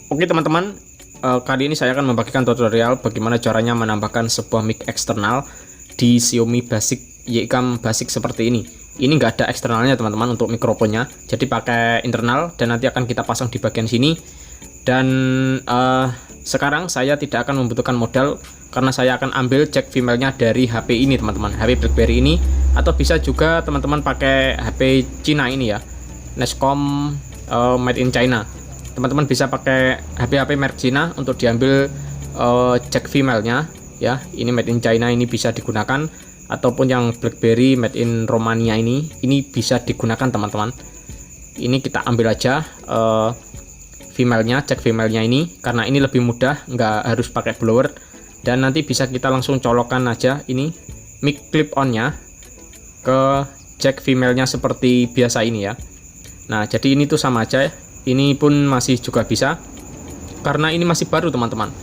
Oke teman-teman, kali ini saya akan membagikan tutorial bagaimana caranya menambahkan sebuah mic eksternal di Xiaomi Basic YCam Basic seperti ini. Ini nggak ada eksternalnya teman-teman untuk mikrofonnya, jadi pakai internal dan nanti akan kita pasang di bagian sini. Dan sekarang saya tidak akan membutuhkan modal karena saya akan ambil jack female-nya dari HP ini teman-teman, HP BlackBerry ini, atau bisa juga teman-teman pakai HP Cina ini ya, Nescom made in China. Teman-teman bisa pakai HP merek Cina untuk diambil jack female-nya ya. Ini made in China, ini bisa digunakan, ataupun yang BlackBerry made in Romania ini bisa digunakan teman-teman. Ini kita ambil aja female-nya, jack female-nya ini, karena ini lebih mudah, nggak harus pakai blower, dan nanti bisa kita langsung colokkan aja ini mic clip-on-nya ke jack female-nya seperti biasa ini ya. Nah, jadi ini tuh sama aja ya. Ini pun masih juga bisa karena ini masih baru teman-teman,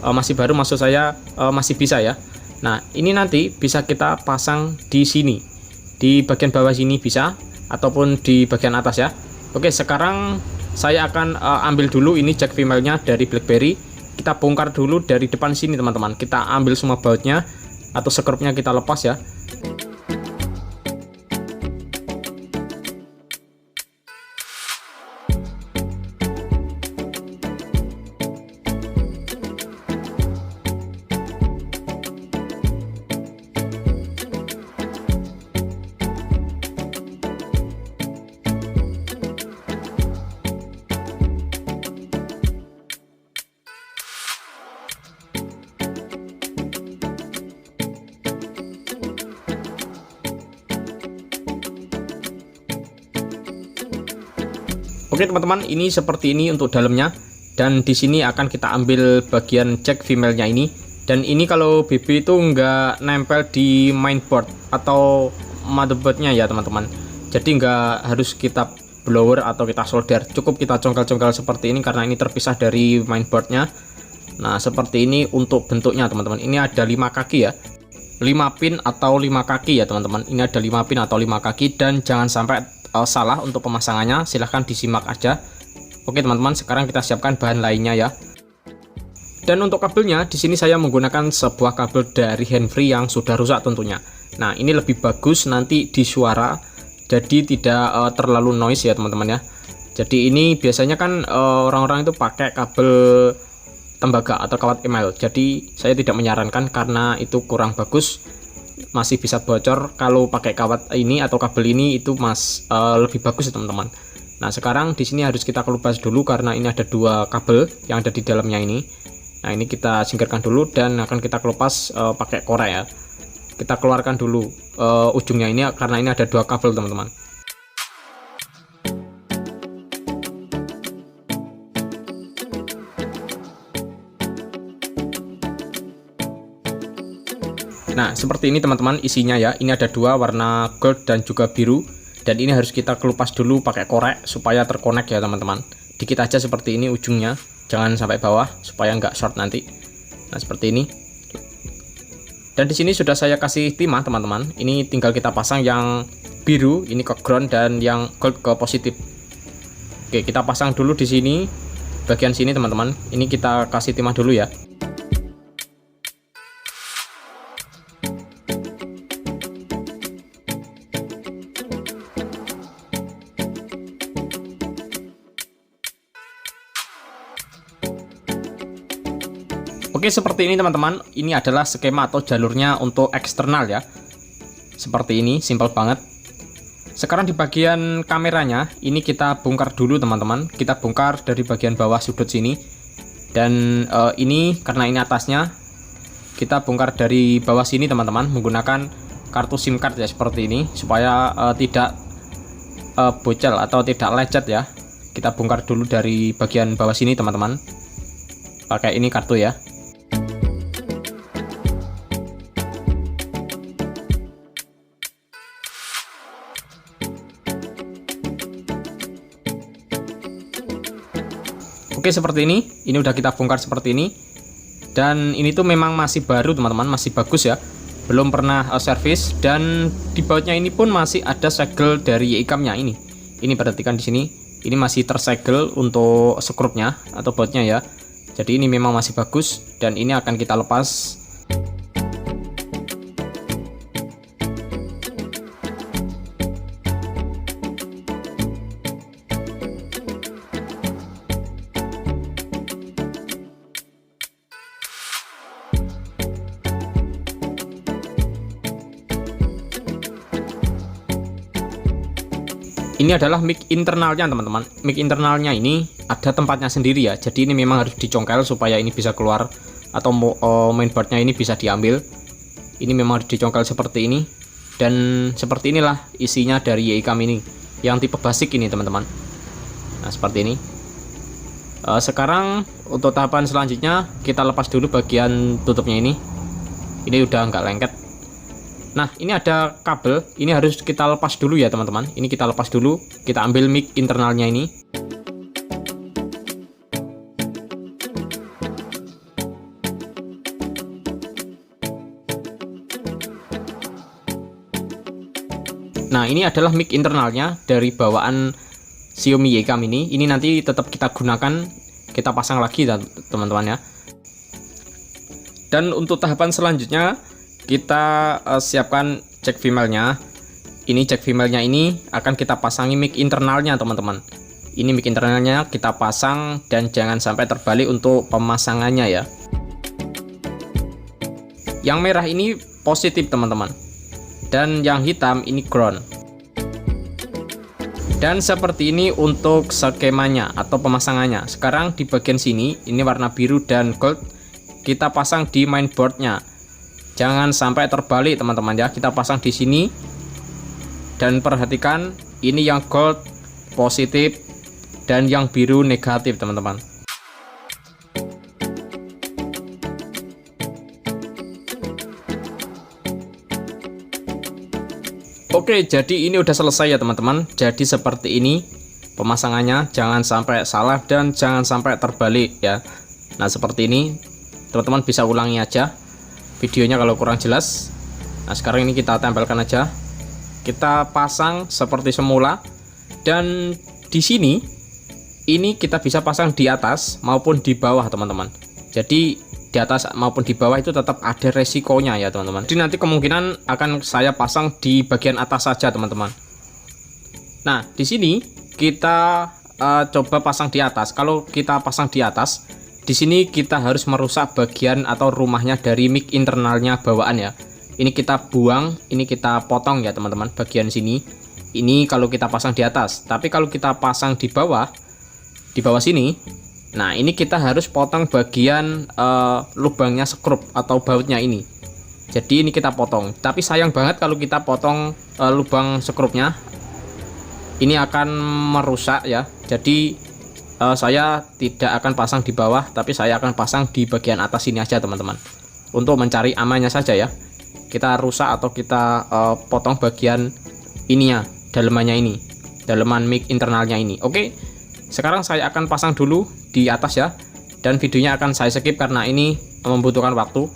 masih baru, maksud saya masih bisa ya. Nah, ini nanti bisa kita pasang di sini, di bagian bawah sini bisa, ataupun di bagian atas ya. Oke, sekarang saya akan ambil dulu ini jack female-nya dari BlackBerry. Kita bongkar dulu dari depan sini teman-teman, kita ambil semua bautnya atau skrupnya, kita lepas ya. Oke teman-teman, ini seperti ini untuk dalamnya, dan di sini akan kita ambil bagian jack female-nya ini. Dan ini kalau BB itu nggak nempel di mainboard atau motherboard-nya ya teman-teman. Jadi nggak harus kita blower atau kita solder, cukup kita congkel-congkel seperti ini karena ini terpisah dari mainboard-nya. Nah, seperti ini untuk bentuknya teman-teman. Ini ada 5 kaki ya, 5 pin atau 5 kaki ya teman-teman. Ini ada 5 pin atau 5 kaki, dan jangan sampai salah untuk pemasangannya, silahkan disimak aja. Oke teman-teman, sekarang kita siapkan bahan lainnya ya. Dan untuk kabelnya, di sini saya menggunakan sebuah kabel dari handfree yang sudah rusak tentunya. Nah, ini lebih bagus nanti di suara, jadi tidak terlalu noise ya teman-teman ya. Jadi ini biasanya kan orang-orang itu pakai kabel tembaga atau kawat email, jadi saya tidak menyarankan karena itu kurang bagus, masih bisa bocor. Kalau pakai kawat ini atau kabel ini itu lebih bagus ya teman-teman. Nah, sekarang di sini harus kita kelupas dulu karena ini ada 2 kabel yang ada di dalamnya ini. Nah, ini kita singkirkan dulu dan akan kita kelupas pakai korek ya. Kita keluarkan dulu ujungnya ini karena ini ada 2 kabel teman-teman. Nah, seperti ini teman-teman isinya ya. Ini ada 2 warna gold dan juga biru, dan ini harus kita kelupas dulu pakai korek supaya terkonek ya teman-teman. Dikit aja seperti ini ujungnya, jangan sampai bawah supaya nggak short nanti. Nah, seperti ini. Dan di sini sudah saya kasih timah teman-teman. Ini tinggal kita pasang yang biru ini ke ground dan yang gold ke positif. Oke, kita pasang dulu di sini bagian sini teman-teman. Ini kita kasih timah dulu ya. Oke, seperti ini teman-teman. Ini adalah skema atau jalurnya untuk eksternal ya. Seperti ini, simple banget. Sekarang di bagian kameranya, ini kita bongkar dulu teman-teman. Kita bongkar dari bagian bawah sudut sini. Dan ini karena ini atasnya, kita bongkar dari bawah sini teman-teman menggunakan kartu SIM card ya, seperti ini, supaya tidak bocel atau tidak lecet ya. Kita bongkar dulu dari bagian bawah sini teman-teman. Pakai ini kartu ya. Oke, seperti ini udah kita bongkar seperti ini, dan ini tuh memang masih baru teman-teman, masih bagus ya, belum pernah servis. Dan di bautnya ini pun masih ada segel dari YCam-nya ini perhatikan di sini, Ini masih tersegel untuk skrupnya atau bautnya ya. Jadi ini memang masih bagus dan ini akan kita lepas. Ini adalah mic internalnya teman-teman. Mic internalnya ini ada tempatnya sendiri ya. Jadi ini memang harus dicongkel supaya ini bisa keluar, atau mainboardnya ini bisa diambil. Ini memang harus dicongkel seperti ini. Dan seperti inilah isinya dari YICam ini, yang tipe basic ini teman-teman. Nah seperti ini. Sekarang untuk tahapan selanjutnya kita lepas dulu bagian tutupnya ini. Ini udah nggak lengket. Nah ini ada kabel, ini harus kita lepas dulu ya teman-teman. Ini kita lepas dulu, kita ambil mic internalnya ini. Nah ini adalah mic internalnya dari bawaan Xiaomi YICam ini. Ini nanti tetap kita gunakan, kita pasang lagi teman-teman ya. Dan untuk tahapan selanjutnya kita siapkan jack female-nya. Ini jack female-nya ini akan kita pasangi mic internalnya teman-teman. Ini mic internalnya kita pasang dan jangan sampai terbalik untuk pemasangannya ya. Yang merah ini positif teman-teman, dan yang hitam ini ground. Dan seperti ini untuk skemanya atau pemasangannya. Sekarang di bagian sini ini warna biru dan gold kita pasang di mainboardnya. Jangan sampai terbalik teman-teman ya. Kita pasang di sini dan perhatikan ini yang gold positif dan yang biru negatif teman-teman. Oke, jadi ini udah selesai ya teman-teman. Jadi seperti ini pemasangannya, jangan sampai salah dan jangan sampai terbalik ya. Nah seperti ini teman-teman bisa ulangi aja videonya kalau kurang jelas. Nah sekarang ini kita tempelkan aja, kita pasang seperti semula. Dan di sini ini kita bisa pasang di atas maupun di bawah teman-teman. Jadi di atas maupun di bawah itu tetap ada resikonya ya teman-teman. Jadi nanti kemungkinan akan saya pasang di bagian atas saja teman-teman. Nah di sini kita coba pasang di atas. Kalau kita pasang di atas, di sini kita harus merusak bagian atau rumahnya dari mic internalnya bawaan ya. Ini kita buang, ini kita potong ya teman-teman bagian sini. Ini kalau kita pasang di atas. Tapi kalau kita pasang di bawah sini, nah ini kita harus potong bagian lubangnya skrup atau bautnya ini. Jadi ini kita potong. Tapi sayang banget kalau kita potong lubang skrupnya, ini akan merusak ya. Jadi saya tidak akan pasang di bawah, tapi saya akan pasang di bagian atas ini aja teman-teman, untuk mencari amannya saja ya. Kita rusak atau kita potong bagian ininya, dalemannya ini, daleman mic internalnya ini. Oke, sekarang saya akan pasang dulu di atas ya, dan videonya akan saya skip karena ini membutuhkan waktu.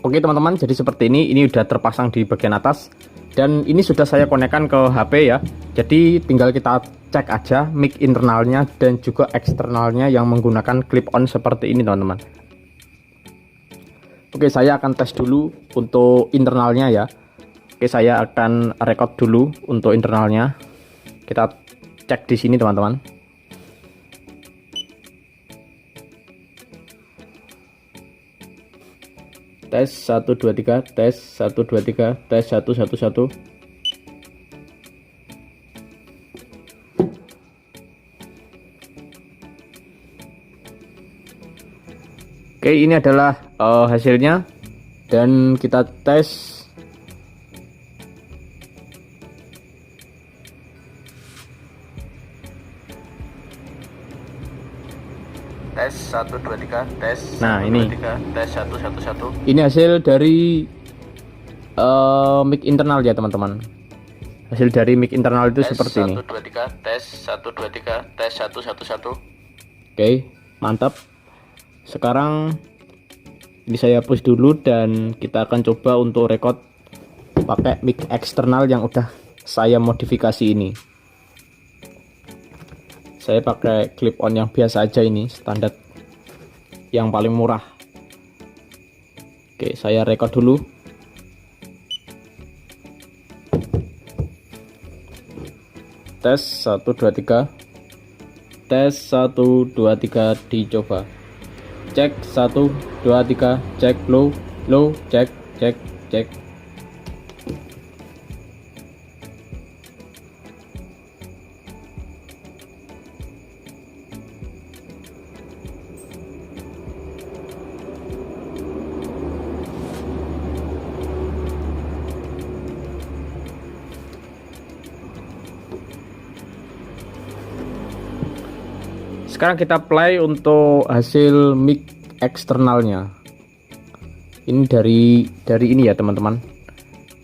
Oke teman-teman, jadi seperti ini udah terpasang di bagian atas. Dan ini sudah saya konekkan ke HP ya. Jadi tinggal kita cek aja mic internalnya dan juga eksternalnya yang menggunakan clip on seperti ini teman-teman. Oke, saya akan tes dulu untuk internalnya ya. Oke, saya akan record dulu untuk internalnya. Kita cek di sini teman-teman. Tes 1 2 3, tes 1 2 3, tes 1 1 1. Oke, ini adalah hasilnya dan kita tes. Tes 1 2 3, tes. Nah, 1, ini 2, 3, tes 1 1 1. Ini hasil dari mic internal ya, teman-teman. Hasil dari mic internal itu tes seperti 1, ini. 1 2 3, tes 1 2 3, tes 1 1 1. Oke, mantap. Sekarang ini saya push dulu dan kita akan coba untuk record pakai mic eksternal yang udah saya modifikasi ini. Saya pakai clip on yang biasa aja, ini standar yang paling murah. Oke, saya record dulu. Tes 1 2 3. Tes 1 2 3, dicoba. Cek 1 2 3, cek low, cek. Sekarang kita play untuk hasil mic eksternalnya. Ini dari ini ya teman-teman,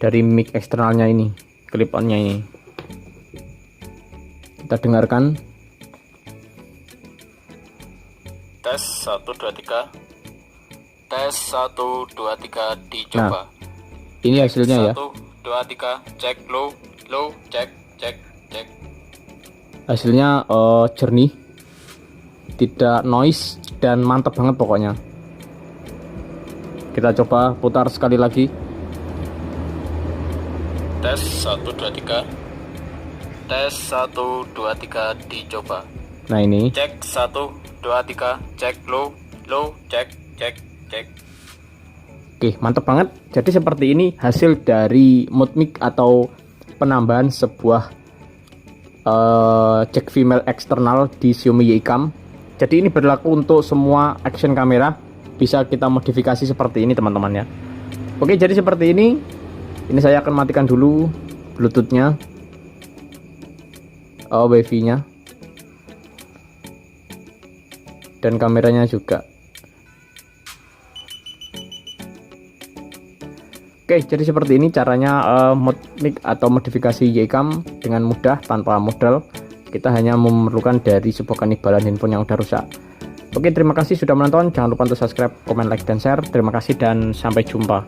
dari mic eksternalnya ini, clip onnya ini. Kita dengarkan. Tes 1 2 3. Tes 1 2 3, dicoba. Nah, ini hasilnya ya. 1 2 3, cek low, cek. Hasilnya jernih, tidak noise, dan mantap banget pokoknya. Kita coba putar sekali lagi. Tes 1 2 3. Tes 1 2 3, dicoba. Nah ini. Cek 1 2 3, cek low, cek. Oke, mantap banget. Jadi seperti ini hasil dari mode mic atau penambahan sebuah jack female eksternal di Xiaomi YiCam. Jadi ini berlaku untuk semua action kamera, bisa kita modifikasi seperti ini teman-teman ya. Oke, jadi seperti ini. Ini saya akan matikan dulu Bluetooth-nya, Wi-Fi-nya, dan kameranya juga. Oke, jadi seperti ini caranya mod mic atau modifikasi YiCam dengan mudah tanpa modal. Kita hanya memerlukan dari sebuah kanibalan handphone yang udah rusak. Oke, terima kasih sudah menonton. Jangan lupa untuk subscribe, komen, like, dan share. Terima kasih dan sampai jumpa.